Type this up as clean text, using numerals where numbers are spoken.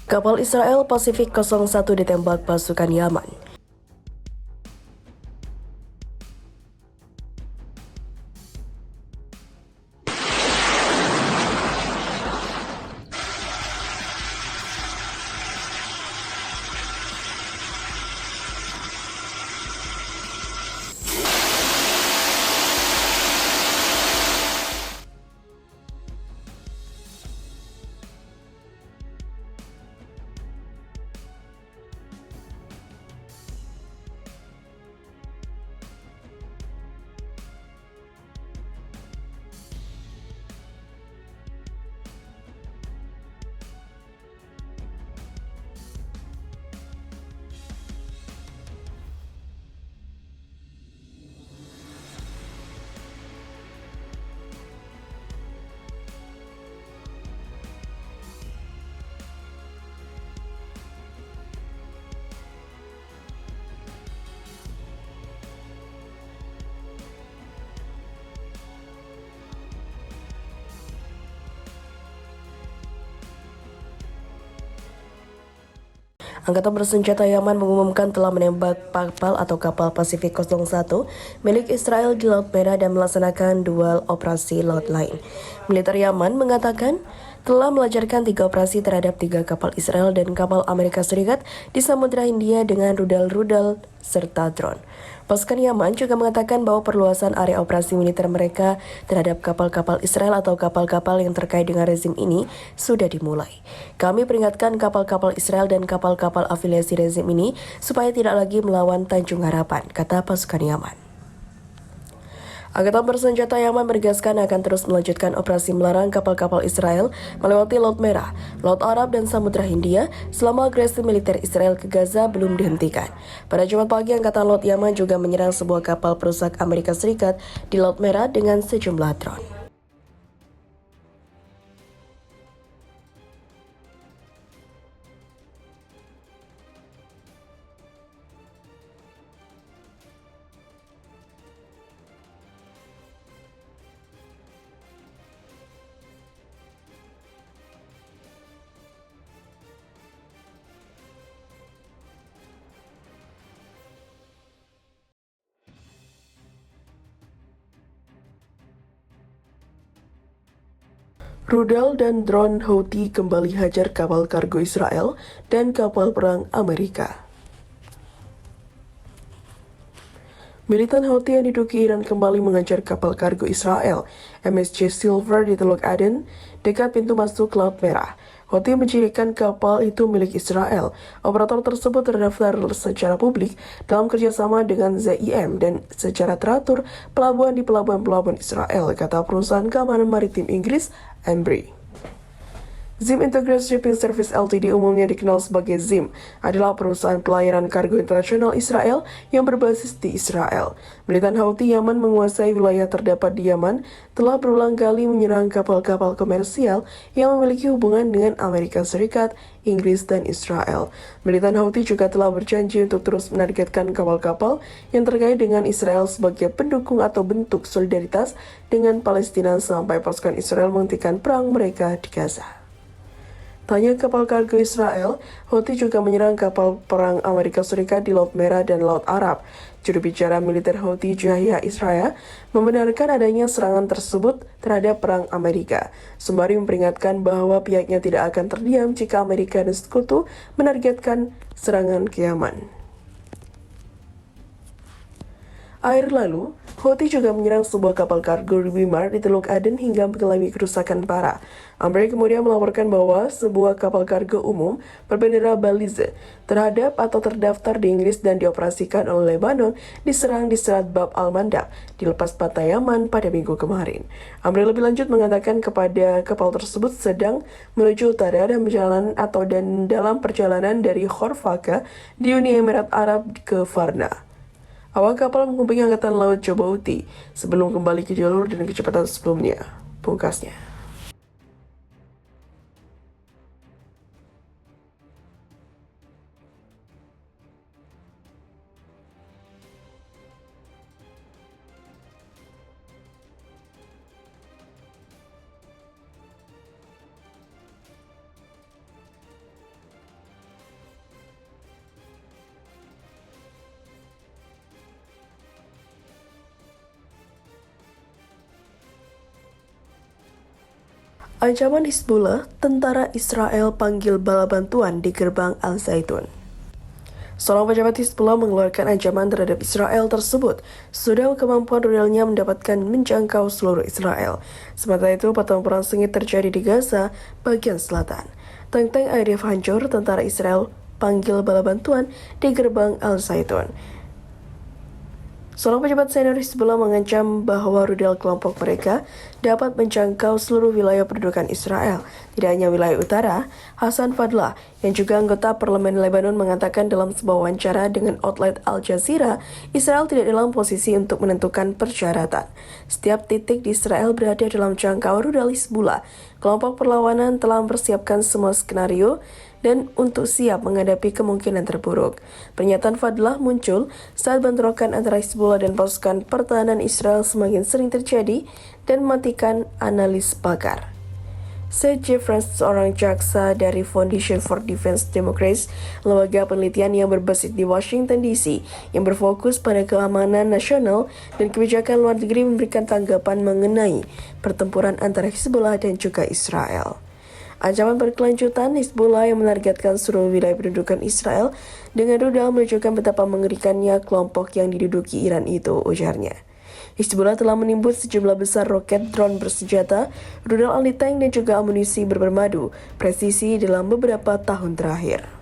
Kapal Israel Pasifik 01 ditembak pasukan Yaman. Angkatan bersenjata Yaman mengumumkan telah menembak kapal Pasifik 01 milik Israel di Laut Merah dan melaksanakan dual operasi laut lain. Militer Yaman mengatakan telah melancarkan 3 operasi terhadap 3 kapal Israel dan kapal Amerika Serikat di Samudra Hindia dengan rudal-rudal serta drone. Pasukan Yaman juga mengatakan bahwa perluasan area operasi militer mereka terhadap kapal-kapal Israel atau kapal-kapal yang terkait dengan rezim ini sudah dimulai. Kami peringatkan kapal-kapal Israel dan kapal-kapal afiliasi rezim ini supaya tidak lagi melawan Tanjung Harapan, kata pasukan Yaman. Angkatan bersenjata Yaman menegaskan akan terus melanjutkan operasi melarang kapal-kapal Israel melewati Laut Merah, Laut Arab, dan Samudra Hindia selama agresi militer Israel ke Gaza belum dihentikan. Pada Jumat pagi, Angkatan Laut Yaman juga menyerang sebuah kapal perusak Amerika Serikat di Laut Merah dengan sejumlah drone. Rudal dan drone Houthi kembali hajar kapal kargo Israel dan kapal perang Amerika. Militan Houthi yang diduga Iran kembali mengajar kapal kargo Israel, MSC Silver di Teluk Aden, dekat pintu masuk Laut Merah. Houthi mencirikan kapal itu milik Israel. Operator tersebut terdaftar secara publik dalam kerjasama dengan ZIM dan secara teratur pelabuhan di pelabuhan-pelabuhan Israel, kata perusahaan keamanan maritim Inggris, Embry. ZIM Integrated Shipping Service Ltd, umumnya dikenal sebagai ZIM, adalah perusahaan pelayaran kargo internasional Israel yang berbasis di Israel. Militan Houthi Yaman menguasai wilayah terdapat di Yaman telah berulang kali menyerang kapal-kapal komersial yang memiliki hubungan dengan Amerika Serikat, Inggris, dan Israel. Militan Houthi juga telah berjanji untuk terus menargetkan kapal-kapal yang terkait dengan Israel sebagai pendukung atau bentuk solidaritas dengan Palestina sampai pasukan Israel menghentikan perang mereka di Gaza. Tanya kapal kargo Israel, Houthi juga menyerang kapal perang Amerika Serikat di Laut Merah dan Laut Arab. Juru bicara militer Houthi Yahya Israel membenarkan adanya serangan tersebut terhadap perang Amerika, sembari memperingatkan bahwa pihaknya tidak akan terdiam jika Amerika dan sekutu menargetkan serangan ke Yaman. Akhir lalu, Houthi juga menyerang sebuah kapal kargo di Wimar di Teluk Aden hingga mengalami kerusakan parah. Amri kemudian melaporkan bahwa sebuah kapal kargo umum berbendera Belize terhadap atau terdaftar di Inggris dan dioperasikan oleh Lebanon diserang di Selat Bab al-Mandab di lepas pantai Yaman pada Minggu kemarin. Amri lebih lanjut mengatakan kepada kapal tersebut sedang menuju utara dan dalam perjalanan dari Khorfaka di Uni Emirat Arab ke Varna. Awak kapal menghubungi Angkatan Laut Djibouti sebelum kembali ke jalur dan kecepatan sebelumnya, pungkasnya. Ancaman Hizbullah, tentara Israel panggil bala bantuan di gerbang Al-Zaitun. Seorang pejabat Hizbullah mengeluarkan ancaman terhadap Israel tersebut sudah kemampuan rudalnya menjangkau seluruh Israel. Sementara itu, pertempuran sengit terjadi di Gaza, bagian selatan. Tank-tank IDF hancur, tentara Israel panggil bala bantuan di gerbang Al-Zaitun. Seorang pejabat senior Hizbullah mengancam bahwa rudal kelompok mereka dapat menjangkau seluruh wilayah pendudukan Israel, tidak hanya wilayah utara. Hassan Fadlah, yang juga anggota parlemen Lebanon, mengatakan dalam sebuah wawancara dengan outlet Al Jazeera, Israel tidak dalam posisi untuk menentukan persyaratan. Setiap titik di Israel berada dalam jangkau rudal Hizbullah. Kelompok perlawanan telah mempersiapkan semua skenario dan untuk siap menghadapi kemungkinan terburuk. Pernyataan Fadlah muncul saat bentrokan antara Hizbullah dan pasukan pertahanan Israel semakin sering terjadi dan mematikan analis pakar. Seth Jeffress, seorang jaksa dari Foundation for Defense Democracy, lembaga penelitian yang berbasis di Washington DC, yang berfokus pada keamanan nasional dan kebijakan luar negeri, memberikan tanggapan mengenai pertempuran antara Hizbullah dan juga Israel. Ancaman berkelanjutan Hizbullah yang menargetkan seluruh wilayah pendudukan Israel dengan rudal menunjukkan betapa mengerikannya kelompok yang diduduki Iran itu, ujarnya. Hizbullah telah menimbun sejumlah besar roket drone bersenjata, rudal anti-tank dan juga amunisi bermadu presisi dalam beberapa tahun terakhir.